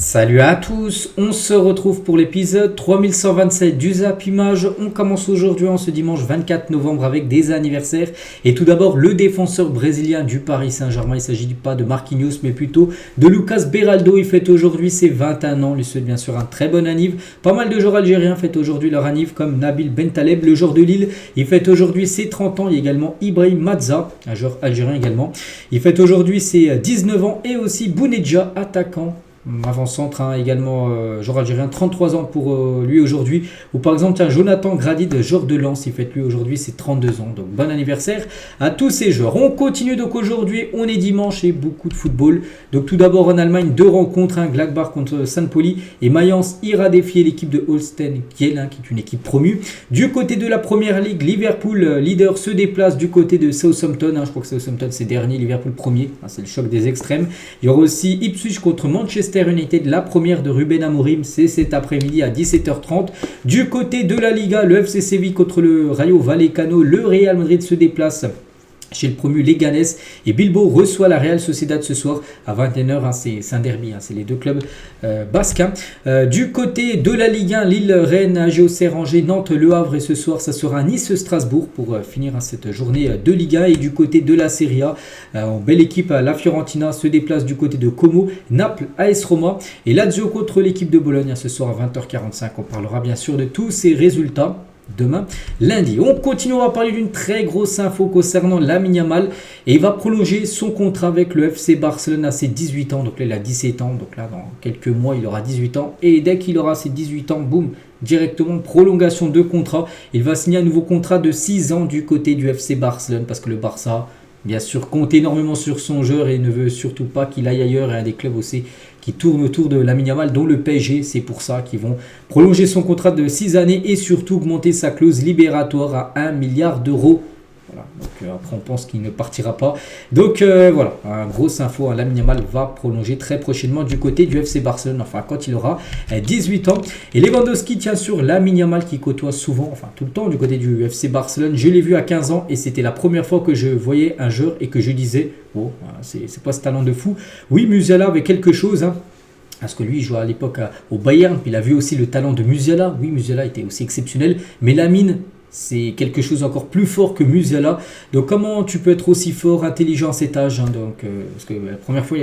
Salut à tous, on se retrouve pour l'épisode 3127 du Zap Image. On commence aujourd'hui en ce dimanche 24 novembre avec des anniversaires. Et tout d'abord le défenseur brésilien du Paris Saint-Germain, il ne s'agit pas de Marquinhos mais plutôt de Lucas Beraldo. Il fête aujourd'hui ses 21 ans, lui souhaite bien sûr un très bon anniv. Pas mal de joueurs algériens fêtent aujourd'hui leur anniv comme Nabil Bentaleb, le joueur de Lille. Il fête aujourd'hui ses 30 ans, il y a également Ibrahim Mazza, un joueur algérien également. Il fête aujourd'hui ses 19 ans et aussi Bounedjah, attaquant. Avant-centre également, joueur algérien, 33 ans pour lui aujourd'hui. Ou par exemple, Jonathan Gradid, joueur de Lens, il fête lui aujourd'hui ses 32 ans. Donc bon anniversaire à tous ces joueurs. On continue donc aujourd'hui, on est dimanche et beaucoup de football. Donc tout d'abord en Allemagne, deux rencontres, Gladbach contre St. Pauli et Mayence ira défier l'équipe de Holstein Kiel, qui est une équipe promue. Du côté de la Première Ligue, Liverpool, leader, se déplace du côté de Southampton. Je crois que Southampton c'est dernier, Liverpool premier. C'est le choc des extrêmes. Il y aura aussi Ipswich contre Manchester United, la première de Ruben Amorim, c'est cet après-midi à 17h30. Du côté de la Liga, le FC Séville contre le Rayo Vallecano, le Real Madrid se déplace chez le promu Leganés et Bilbao reçoit la Real Sociedad ce soir à 21h. C'est un derby, c'est les deux clubs basques. Du côté de la Ligue 1, Lille, Rennes, AGOC, Angers, Nantes, Le Havre et ce soir ça sera Nice-Strasbourg pour finir cette journée de Ligue 1. Et du côté de la Serie A, en belle équipe, la Fiorentina se déplace du côté de Como, Naples, AS Roma et Lazio contre l'équipe de Bologne ce soir à 20h45. On parlera bien sûr de tous ces résultats demain, lundi. On continue, on va parler d'une très grosse info concernant Lamine Yamal et il va prolonger son contrat avec le FC Barcelone à ses 18 ans. Donc là, il a 17 ans. Donc là, dans quelques mois, il aura 18 ans. Et dès qu'il aura ses 18 ans, boum, directement prolongation de contrat. Il va signer un nouveau contrat de 6 ans du côté du FC Barcelone parce que le Barça, bien sûr, compte énormément sur son joueur et ne veut surtout pas qu'il aille ailleurs. Et un des clubs aussi qui tourne autour de Lamine Yamal, dont le PSG. C'est pour ça qu'ils vont prolonger son contrat de 6 années et surtout augmenter sa clause libératoire à 1 milliard d'euros. Voilà. Donc après on pense qu'il ne partira pas. Donc voilà, grosse info, Lamine Yamal va prolonger très prochainement du côté du FC Barcelone, enfin quand il aura 18 ans. Et Lewandowski tient sur Lamine Yamal qui côtoie souvent, enfin tout le temps du côté du FC Barcelone. Je l'ai vu à 15 ans et c'était la première fois que je voyais un joueur et que je disais, oh, c'est pas ce talent de fou. Oui, Musiala avait quelque chose, parce que lui il jouait à l'époque au Bayern, puis il a vu aussi le talent de Musiala. Oui, Musiala était aussi exceptionnel, mais Lamine, c'est quelque chose encore plus fort que Musiala. Donc comment tu peux être aussi fort, intelligent à cet âge, parce que la première fois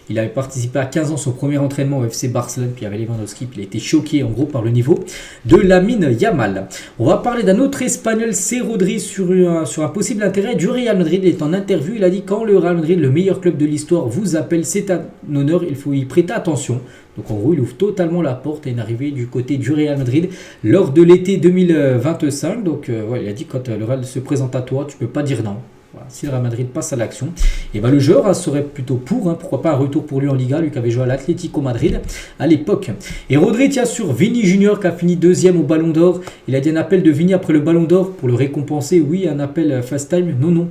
il avait participé à 15 ans son premier entraînement au FC Barcelone, puis il y avait Lewandowski, puis il a été choqué en gros par le niveau de Lamine Yamal. On va parler d'un autre Espagnol, c'est Rodri, sur un possible intérêt du Real Madrid. Il est en interview, il a dit: quand le Real Madrid, le meilleur club de l'histoire, vous appelle, c'est un honneur, il faut y prêter attention. Donc en gros, il ouvre totalement la porte à une arrivée du côté du Real Madrid lors de l'été 2025. Donc il a dit: quand le Real se présente à toi, tu peux pas dire non. Voilà, si le Real Madrid passe à l'action, et le joueur serait plutôt pour, pourquoi pas un retour pour lui en Liga, lui qui avait joué à l'Atlético Madrid à l'époque. Et Rodri tient sur Vini Junior qui a fini deuxième au Ballon d'Or. Il a dit un appel de Vini après le Ballon d'Or pour le récompenser. Oui, un appel FaceTime. Non,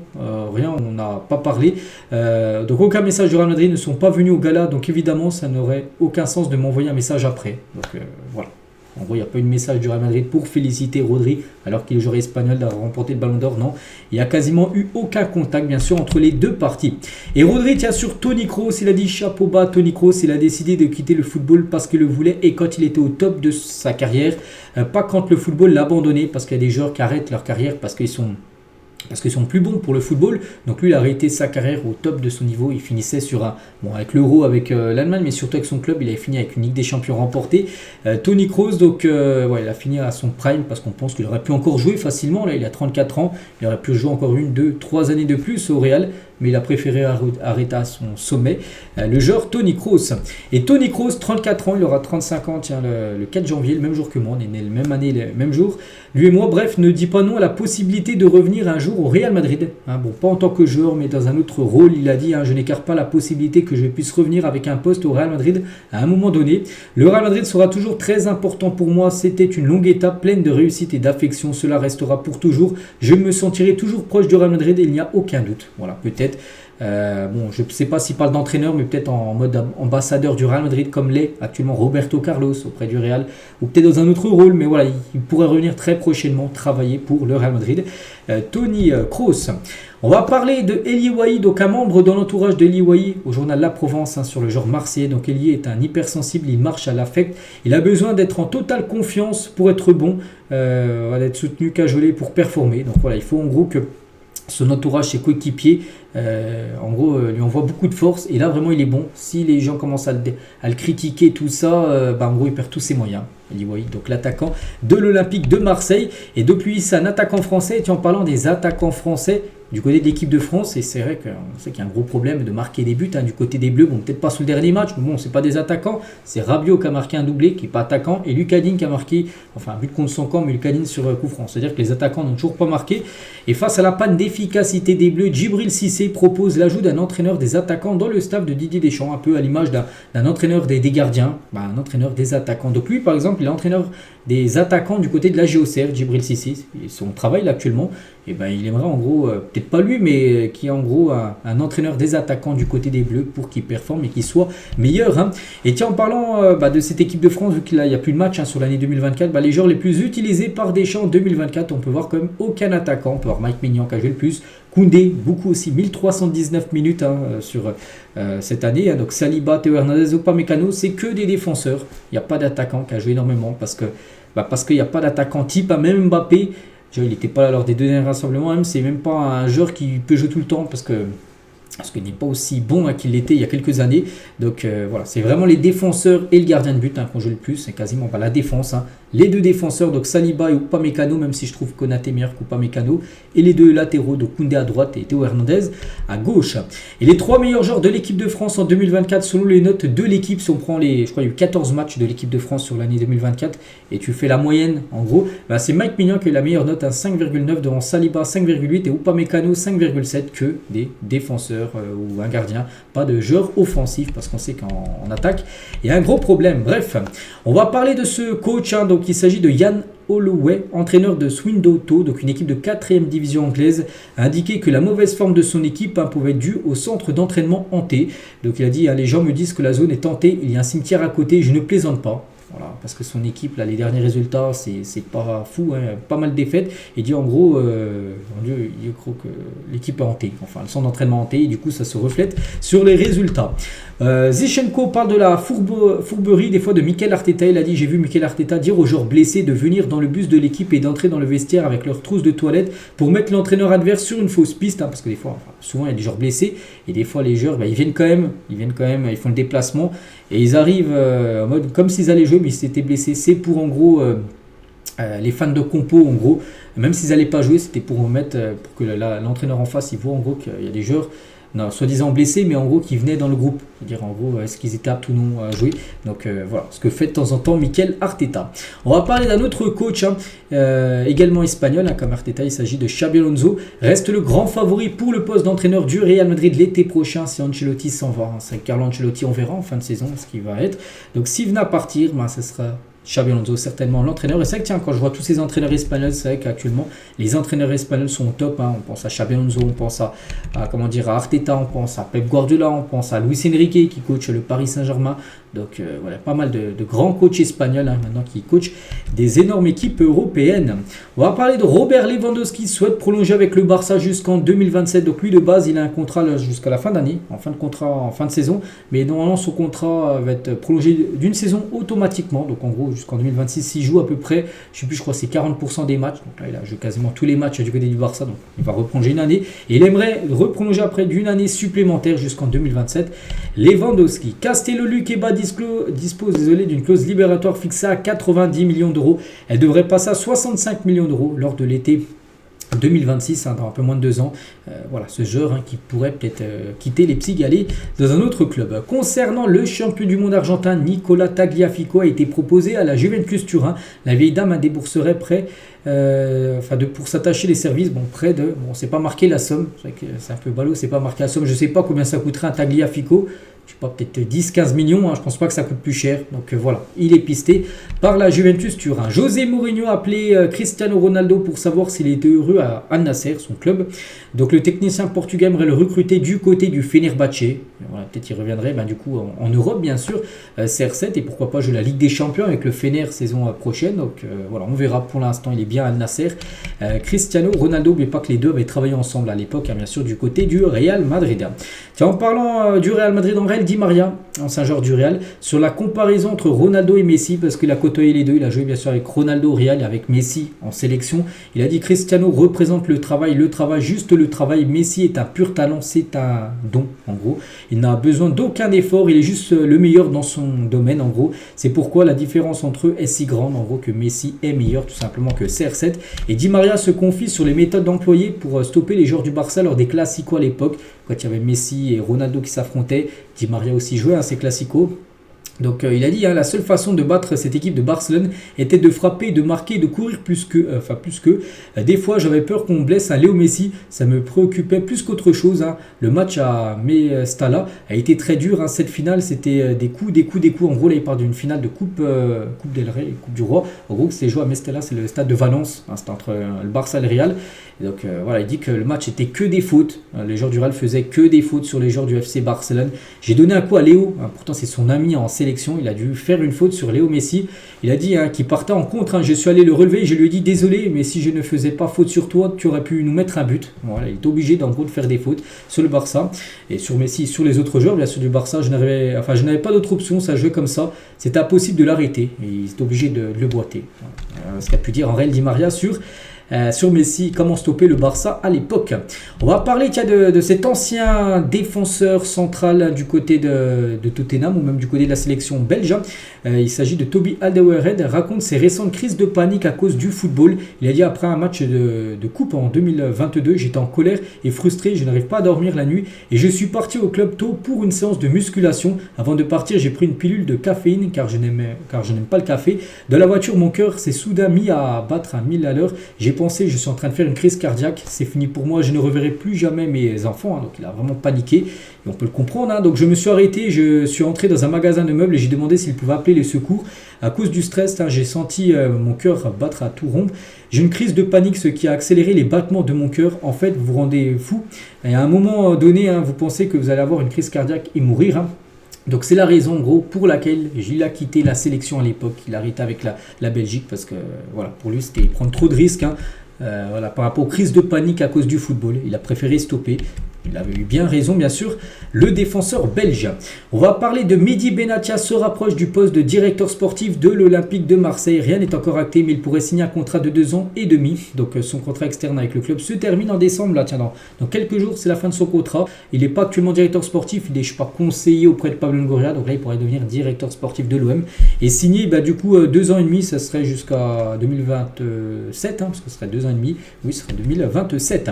rien, on n'a pas parlé. Donc aucun message du Real Madrid ne sont pas venus au gala. Donc évidemment, ça n'aurait aucun sens de m'envoyer un message après. Donc voilà. En gros, il n'y a pas eu de message du Real Madrid pour féliciter Rodri alors qu'il est joueur espagnol d'avoir remporté le Ballon d'Or. Non, il n'y a quasiment eu aucun contact, bien sûr, entre les deux parties. Et Rodri tient sur Toni Kroos. Il a dit chapeau bas, Toni Kroos. Il a décidé de quitter le football parce qu'il le voulait et quand il était au top de sa carrière. Pas quand le football l'a abandonné, parce qu'il y a des joueurs qui arrêtent leur carrière parce qu'ils sont plus bons pour le football. Donc lui, il a arrêté sa carrière au top de son niveau. Il finissait avec l'Euro, avec l'Allemagne, mais surtout avec son club. Il avait fini avec une Ligue des Champions remportée. Toni Kroos, donc il a fini à son prime parce qu'on pense qu'il aurait pu encore jouer facilement. Là, il a 34 ans. Il aurait pu jouer encore 1, 2, 3 années de plus au Real. Mais il a préféré arrêter à son sommet le joueur Toni Kroos. Et Toni Kroos, 34 ans, il aura 35 ans, le 4 janvier, le même jour que moi, on est né la même année, le même jour. Lui et moi, bref, ne dit pas non à la possibilité de revenir un jour au Real Madrid. Bon, pas en tant que joueur, mais dans un autre rôle. Il a dit, je n'écarte pas la possibilité que je puisse revenir avec un poste au Real Madrid à un moment donné. Le Real Madrid sera toujours très important pour moi. C'était une longue étape pleine de réussite et d'affection. Cela restera pour toujours. Je me sentirai toujours proche du Real Madrid et il n'y a aucun doute. Voilà, peut-être peut-être. Bon, je ne sais pas s'il parle d'entraîneur, mais peut-être en mode ambassadeur du Real Madrid, comme l'est actuellement Roberto Carlos auprès du Real, ou peut-être dans un autre rôle, mais voilà, il pourrait revenir très prochainement travailler pour le Real Madrid. Tony Kroos. On va parler de Elie Wahi, donc un membre dans l'entourage d'Elie Wahi au journal La Provence, sur le genre marseillais. Donc Elie est un hypersensible, il marche à l'affect, il a besoin d'être en totale confiance pour être bon, d'être soutenu, cajolé pour performer. Donc voilà, il faut en gros que son entourage, ses coéquipiers, en gros, lui envoie beaucoup de force. Et là, vraiment, il est bon. Si les gens commencent à le critiquer, tout ça, en gros, il perd tous ses moyens. Donc l'attaquant de l'Olympique de Marseille. Et depuis, c'est un attaquant français. Et en parlant des attaquants français, du côté de l'équipe de France, et c'est vrai qu'on sait qu'il y a un gros problème de marquer des buts du côté des Bleus. Bon, peut-être pas sur le dernier match, mais bon, c'est pas des attaquants. C'est Rabiot qui a marqué un doublé, qui n'est pas attaquant, et Lucadine qui a marqué, un but contre son camp, mais Lucadine sur coup franc. C'est-à-dire que les attaquants n'ont toujours pas marqué. Et face à la panne d'efficacité des Bleus, Djibril Cissé propose l'ajout d'un entraîneur des attaquants dans le staff de Didier Deschamps, un peu à l'image d'un entraîneur des gardiens, un entraîneur des attaquants. Donc lui, par exemple, il est entraîneur des attaquants du côté de la GOCR, Djibril Cissé, son travail là actuellement. Et il aimerait en gros, peut-être pas lui, mais qui est en gros un entraîneur des attaquants du côté des Bleus pour qu'il performe et qu'il soit meilleur. Et tiens, en parlant de cette équipe de France, vu qu'il n'y a plus de match sur l'année 2024, les joueurs les plus utilisés par Deschamps en 2024, on peut voir quand même aucun attaquant. On peut voir Mike Maignan qui a joué le plus, Koundé, beaucoup aussi, 1319 minutes sur cette année. Donc Saliba, Théo Hernandez, Upamecano, c'est que des défenseurs. Il n'y a pas d'attaquant qui a joué énormément parce qu'il n'y a pas d'attaquant type, même Mbappé. Il n'était pas là lors des deux derniers rassemblements, c'est même pas un joueur qui peut jouer tout le temps parce qu'il n'est pas aussi bon qu'il l'était il y a quelques années. Donc voilà, c'est vraiment les défenseurs et le gardien de but qu'on joue le plus, c'est quasiment pas la défense. Les deux défenseurs, donc Saliba et Upamecano, même si je trouve Konaté meilleur qu'Upamecano, et les deux latéraux, donc Koundé à droite et Théo Hernandez à gauche. Et les trois meilleurs joueurs de l'équipe de France en 2024 selon les notes de l'équipe, si on prend je crois qu'il y a eu 14 matchs de l'équipe de France sur l'année 2024 et tu fais la moyenne en gros, c'est Mike Maignan qui a eu la meilleure note à 5,9 devant Saliba 5,8 et Upamecano 5,7 que des défenseurs ou un gardien, pas de joueur offensif parce qu'on sait qu'en attaque il y a un gros problème. Bref, on va parler de ce coach, donc il s'agit de Yann Holloway, entraîneur de Swindon Town, donc une équipe de 4e division anglaise, a indiqué que la mauvaise forme de son équipe pouvait être due au centre d'entraînement hanté. Donc il a dit, les gens me disent que la zone est hantée, il y a un cimetière à côté, je ne plaisante pas. Voilà, parce que son équipe, les derniers résultats, c'est pas fou, pas mal de défaites. Il dit en gros, je crois que l'équipe est hantée, le centre d'entraînement hanté, et du coup ça se reflète sur les résultats. Zinchenko parle de la fourberie des fois de Mikel Arteta. Il a dit, j'ai vu Mikel Arteta dire aux joueurs blessés de venir dans le bus de l'équipe et d'entrer dans le vestiaire avec leur trousse de toilette pour mettre l'entraîneur adverse sur une fausse piste, parce que des fois, souvent il y a des joueurs blessés et des fois les joueurs ils viennent quand même, ils font le déplacement et ils arrivent en mode comme s'ils allaient jouer mais ils s'étaient blessés. C'est pour en gros les fans de compo, en gros, même s'ils n'allaient pas jouer, c'était pour pour que l'entraîneur en face il voit en gros qu'il y a des joueurs soi-disant blessés, mais en gros qui venaient dans le groupe. C'est-à-dire en gros, est-ce qu'ils étaient aptes ou non à jouer. Donc voilà, ce que fait de temps en temps Mikel Arteta. On va parler d'un autre coach, également espagnol, comme Arteta, il s'agit de Xabi Alonso. Reste le grand favori pour le poste d'entraîneur du Real Madrid l'été prochain si Ancelotti s'en va. C'est Carlo Ancelotti, on verra en fin de saison ce qu'il va être. Donc s'il venait à partir, ce sera Xabi Alonso, certainement l'entraîneur. Et c'est vrai que quand je vois tous ces entraîneurs espagnols, c'est vrai qu'actuellement, les entraîneurs espagnols sont au top. On pense à Xabi Alonso, on pense à Arteta, on pense à Pep Guardiola, on pense à Luis Enrique qui coach le Paris Saint-Germain. Donc voilà, pas mal de grands coachs espagnols maintenant qui coachent des énormes équipes européennes. On va parler de Robert Lewandowski, souhaite prolonger avec le Barça jusqu'en 2027. Donc lui de base, il a un contrat jusqu'à la fin d'année, en fin de saison. Mais normalement, son contrat va être prolongé d'une saison automatiquement. Donc en gros, jusqu'en 2026, il joue à peu près, je crois que c'est 40% des matchs. Donc là, il a joué quasiment tous les matchs du côté du Barça. Donc il va reprolonger une année. Et il aimerait reprolonger après d'une année supplémentaire jusqu'en 2027. Lewandowski, Castello-Luqueba dispose d'une clause libératoire fixée à 90 millions d'euros. Elle devrait passer à 65 millions d'euros lors de l'été 2026, dans un peu moins de 2 ans. Voilà, ce joueur qui pourrait peut-être quitter les Leipzig et aller dans un autre club. Concernant le champion du monde argentin, Nicolas Tagliafico a été proposé à la Juventus Turin. La vieille dame débourserait pour s'attacher les services, c'est pas marqué la somme, c'est un peu ballot, c'est pas marqué la somme, je sais pas combien ça coûterait un Tagliafico. Je sais pas, peut-être 10-15 millions, je pense pas que ça coûte plus cher. Donc voilà, il est pisté par la Juventus Turin. José Mourinho a appelé Cristiano Ronaldo pour savoir s'il était heureux à Al Nassr, son club. Donc le technicien portugais aimerait le recruter du côté du Fenerbahçe. Voilà, peut-être qu'il reviendrait du coup en Europe bien sûr, CR7, et pourquoi pas jouer la Ligue des Champions avec le Fener saison prochaine. Donc voilà, on verra. Pour l'instant il est bien à Al Nassr. Cristiano Ronaldo, mais pas que les deux avaient travaillé ensemble à l'époque, bien sûr, du côté du Real Madrid. Tiens, en parlant du Real Madrid, Angel Di Maria, ancien joueur du Real, sur la comparaison entre Ronaldo et Messi, parce qu'il a côtoyé les deux, il a joué bien sûr avec Ronaldo au Real et avec Messi en sélection. Il a dit Cristiano représente le travail, juste le travail. Messi est un pur talent, c'est un don en gros. Il n'a besoin d'aucun effort, il est juste le meilleur dans son domaine en gros. C'est pourquoi la différence entre eux est si grande en gros, que Messi est meilleur tout simplement que CR7. Et Di Maria se confie sur les méthodes employées pour stopper les joueurs du Barça lors des Clasico à l'époque, quand il y avait Messi et Ronaldo qui s'affrontaient. Di Maria aussi jouait ces Clasico. Donc il a dit la seule façon de battre cette équipe de Barcelone était de frapper, de marquer, de courir plus que. Des fois j'avais peur qu'on blesse un Léo Messi, ça me préoccupait plus qu'autre chose. Le match à Mestalla a été très dur. Cette finale c'était des coups. En gros là il part d'une finale de Coupe del Rey, Coupe du Roi. En gros c'est joué à Mestalla, c'est le stade de Valence. C'était entre le Barça et le Real. Et donc voilà, il dit que le match était que des fautes. Les joueurs du Real faisaient que des fautes sur les joueurs du FC Barcelone. J'ai donné un coup à Léo, pourtant c'est son ami en sélection. Il a dû faire une faute sur Léo Messi. Il a dit qu'il partait en contre. Je suis allé le relever et je lui ai dit désolé, mais si je ne faisais pas faute sur toi, tu aurais pu nous mettre un but. Voilà, il est obligé d'en gros de faire des fautes sur le Barça et sur Messi, sur les autres joueurs. Bien sûr du Barça, je n'avais pas d'autre option, ça jouait comme ça. C'était impossible de l'arrêter et il est obligé de le boiter. Voilà. Ce qu'a pu dire Angel Di Maria sur Messi, comment stopper le Barça à l'époque. On va parler de cet ancien défenseur central du côté de Tottenham ou même du côté de la sélection belge. Il s'agit de Toby Alderweireld. Raconte ses récentes crises de panique à cause du football. Il a dit après un match de coupe en 2022, j'étais en colère et frustré, je n'arrive pas à dormir la nuit et je suis parti au club tôt pour une séance de musculation. Avant de partir, j'ai pris une pilule de caféine car je n'aime pas le café. Dans la voiture, mon cœur s'est soudain mis à battre à 1000 à l'heure. J'ai pensé, je suis en train de faire une crise cardiaque, c'est fini pour moi, je ne reverrai plus jamais mes enfants. Donc il a vraiment paniqué et on peut le comprendre. Donc je me suis arrêté, je suis entré dans un magasin de meubles et j'ai demandé s'il pouvait appeler les secours. À cause du stress, j'ai senti mon cœur battre à tout rompre. J'ai une crise de panique, ce qui a accéléré les battements de mon cœur. En fait, vous vous rendez fou. Et à un moment donné, vous pensez que vous allez avoir une crise cardiaque et mourir. Donc c'est la raison en gros pour laquelle il a quitté la sélection à l'époque. Il a arrêté avec la Belgique parce que voilà, pour lui c'était prendre trop de risques par rapport aux crises de panique à cause du football. Il a préféré stopper. Il avait eu bien raison, bien sûr, le défenseur belge. On va parler de Mehdi Benatia, se rapproche du poste de directeur sportif de l'Olympique de Marseille. Rien n'est encore acté, mais il pourrait signer un contrat de 2 ans et demi. Donc son contrat externe avec le club se termine en décembre. Là, dans quelques jours, c'est la fin de son contrat. Il n'est pas actuellement directeur sportif, il est, conseiller auprès de Pablo Longoria. Donc là, il pourrait devenir directeur sportif de l'OM. Et signer, du coup, 2 ans et demi, ça serait jusqu'à 2027, parce que ce serait 2 ans et demi. Oui, ce serait 2027.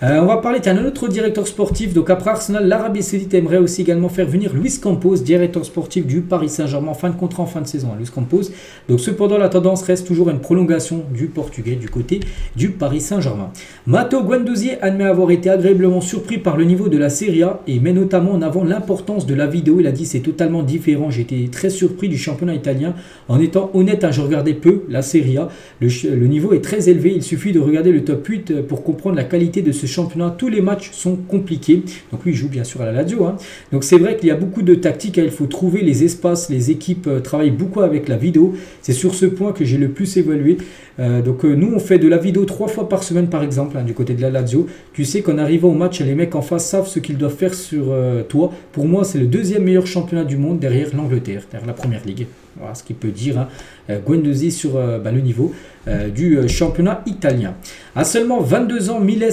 On va parler d'un autre directeur sportif. Donc après Arsenal, l'Arabie Saoudite aimerait aussi également faire venir Luis Campos, directeur sportif du Paris Saint-Germain, en fin de contrat en fin de saison. Luis Campos. Donc cependant, la tendance reste toujours une prolongation du Portugais du côté du Paris Saint-Germain. Matteo Guendouzi admet avoir été agréablement surpris par le niveau de la Serie A et met notamment en avant l'importance de la vidéo. Il a dit c'est totalement différent. J'ai été très surpris du championnat italien. En étant honnête, je regardais peu la Serie A. Le niveau est très élevé. Il suffit de regarder le top 8 pour comprendre la qualité de ce championnat. Tous les matchs sont compliqués. Donc lui il joue bien sûr à la Lazio. Donc c'est vrai qu'il y a beaucoup de tactiques. Il faut trouver les espaces. Les équipes travaillent beaucoup avec la vidéo. C'est sur ce point que j'ai le plus évalué. Nous on fait de la vidéo 3 fois par semaine par exemple du côté de la Lazio. Tu sais qu'en arrivant au match, les mecs en face savent ce qu'ils doivent faire sur toi. Pour moi c'est le deuxième meilleur championnat du monde derrière l'Angleterre, derrière la première ligue. Voilà ce qu'il peut dire Guendouzi sur le niveau du championnat italien. À seulement 22 ans, Miles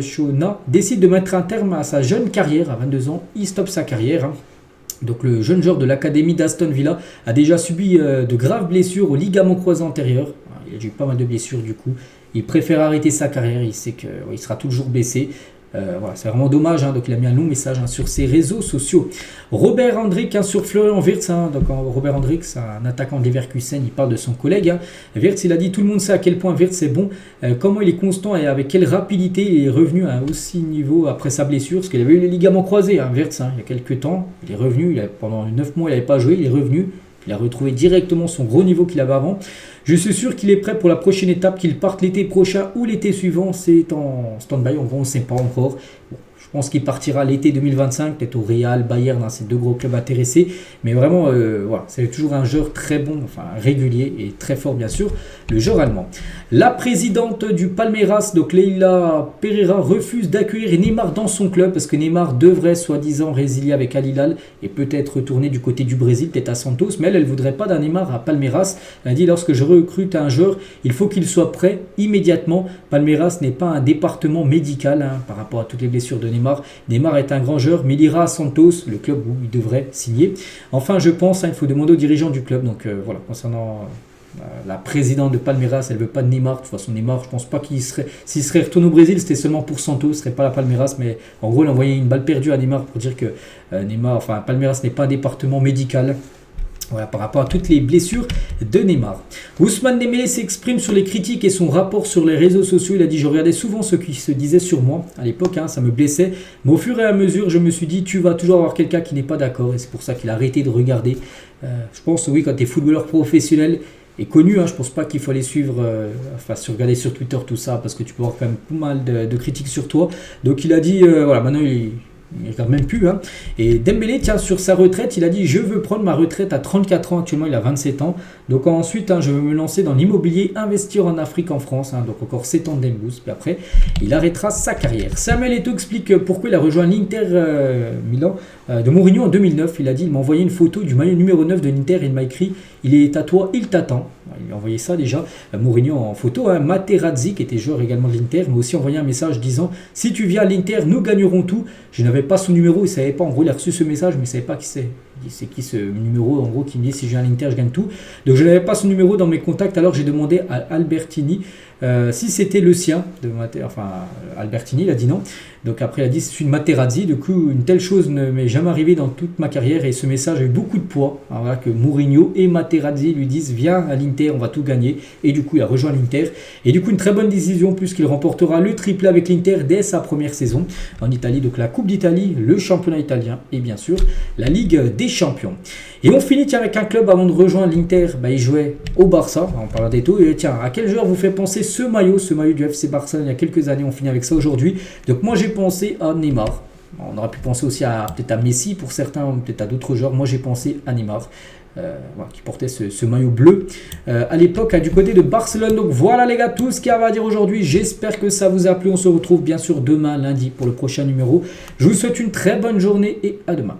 Shona décide de mettre un terme à sa jeune carrière. À 22 ans, il stoppe sa carrière. Donc le jeune joueur de l'académie d'Aston Villa a déjà subi de graves blessures au ligament croisé antérieur. Il a eu pas mal de blessures du coup. Il préfère arrêter sa carrière, il sait qu'il sera toujours blessé. Voilà, c'est vraiment dommage, hein, donc il a mis un long message sur ses réseaux sociaux. Robert Hendrick sur Florian Wirtz, donc Robert Hendrick, c'est un attaquant de Leverkusen, il parle de son collègue. Wirtz, il a dit tout le monde sait à quel point Wirtz est bon, comment il est constant et avec quelle rapidité il est revenu à un aussi niveau après sa blessure, parce qu'il avait eu les ligaments croisés, Wirtz, il y a quelques temps, il est revenu, pendant 9 mois il n'avait pas joué, il est revenu. Il a retrouvé directement son gros niveau qu'il avait avant. Je suis sûr qu'il est prêt pour la prochaine étape, qu'il parte l'été prochain ou l'été suivant. C'est en stand-by, en gros, on ne sait pas encore. Bon, je pense qu'il partira l'été 2025, peut-être au Real, Bayern, ces deux gros clubs intéressés. Mais vraiment, voilà, c'est toujours un joueur très bon, enfin régulier et très fort, bien sûr, le joueur allemand. La présidente du Palmeiras, donc Leila Pereira, refuse d'accueillir Neymar dans son club parce que Neymar devrait soi-disant résilier avec Al Hilal et peut-être retourner du côté du Brésil, peut-être à Santos, mais elle ne voudrait pas d'un Neymar à Palmeiras. Elle a dit lorsque je recrute un joueur, il faut qu'il soit prêt immédiatement. Palmeiras n'est pas un département médical par rapport à toutes les blessures de Neymar. Neymar est un grand joueur, mais il ira à Santos, le club où il devrait signer. Enfin, je pense, il faut demander aux dirigeants du club. Donc voilà, concernant la présidente de Palmeiras, elle ne veut pas de Neymar. De toute façon, Neymar, je ne pense pas qu'il serait. S'il serait retourné au Brésil, c'était seulement pour Santos, ce ne serait pas la Palmeiras. Mais en gros, il a envoyé une balle perdue à Neymar pour dire que Palmeiras n'est pas un département médical. Voilà, par rapport à toutes les blessures de Neymar. Ousmane Dembélé s'exprime sur les critiques et son rapport sur les réseaux sociaux. Il a dit « Je regardais souvent ce qui se disait sur moi. À l'époque, ça me blessait. Mais au fur et à mesure, je me suis dit « Tu vas toujours avoir quelqu'un qui n'est pas d'accord. » Et c'est pour ça qu'il a arrêté de regarder. Je pense, oui, quand tu es footballeur professionnel et connu, je pense pas qu'il faut aller suivre, regarder sur Twitter tout ça, parce que tu peux avoir quand même pas mal de critiques sur toi. Donc il a dit, voilà, maintenant il ne regarde même plus. Et Dembélé, tiens, sur sa retraite, il a dit « Je veux prendre ma retraite à 34 ans. » Actuellement, il a 27 ans. Donc ensuite, je veux me lancer dans l'immobilier, investir en Afrique, en France. Donc encore 7 ans de Dembous. Puis après, il arrêtera sa carrière. Samuel Eto'o explique pourquoi il a rejoint l'Inter Milan de Mourinho en 2009. Il a dit « Il m'a envoyé une photo du maillot numéro 9 de l'Inter. Il m'a écrit « Il est à toi, il t'attend. » Il a envoyé ça déjà. Mourinho en photo. Materazzi, qui était joueur également de l'Inter, m'a aussi envoyé un message disant « Si tu viens à l'Inter, nous gagnerons tout. » Je n'avais pas son numéro, il ne savait pas. En gros, il a reçu ce message, mais il ne savait pas qui c'est. C'est qui ce numéro, en gros, qui me dit si je viens à l'Inter, je gagne tout. Donc je n'avais pas son numéro dans mes contacts, alors j'ai demandé à Albertini si c'était le sien. Albertini, il a dit non. Donc après, il a dit c'est une Materazzi. Du coup, une telle chose ne m'est jamais arrivée dans toute ma carrière et ce message a eu beaucoup de poids. Alors voilà, que Mourinho et Materazzi lui disent viens à l'Inter, on va tout gagner. Et du coup, il a rejoint l'Inter. Et du coup, une très bonne décision puisqu'il remportera le triplé avec l'Inter dès sa première saison en Italie. Donc la Coupe d'Italie, le championnat italien et bien sûr la Ligue des Champions. Et on finit avec un club avant de rejoindre l'Inter. Il jouait au Barça, on parle d'Eto'o. Et tiens, à quel joueur vous fait penser ce maillot du FC Barcelone il y a quelques années? On finit avec ça aujourd'hui. Donc moi j'ai pensé à Neymar. On aurait pu penser aussi peut-être à Messi pour certains, ou peut-être à d'autres joueurs. Moi j'ai pensé à Neymar. Qui portait ce maillot bleu à l'époque du côté de Barcelone. Donc voilà les gars, tout ce qu'il y avait à dire aujourd'hui. J'espère que ça vous a plu. On se retrouve bien sûr demain lundi pour le prochain numéro. Je vous souhaite une très bonne journée et à demain.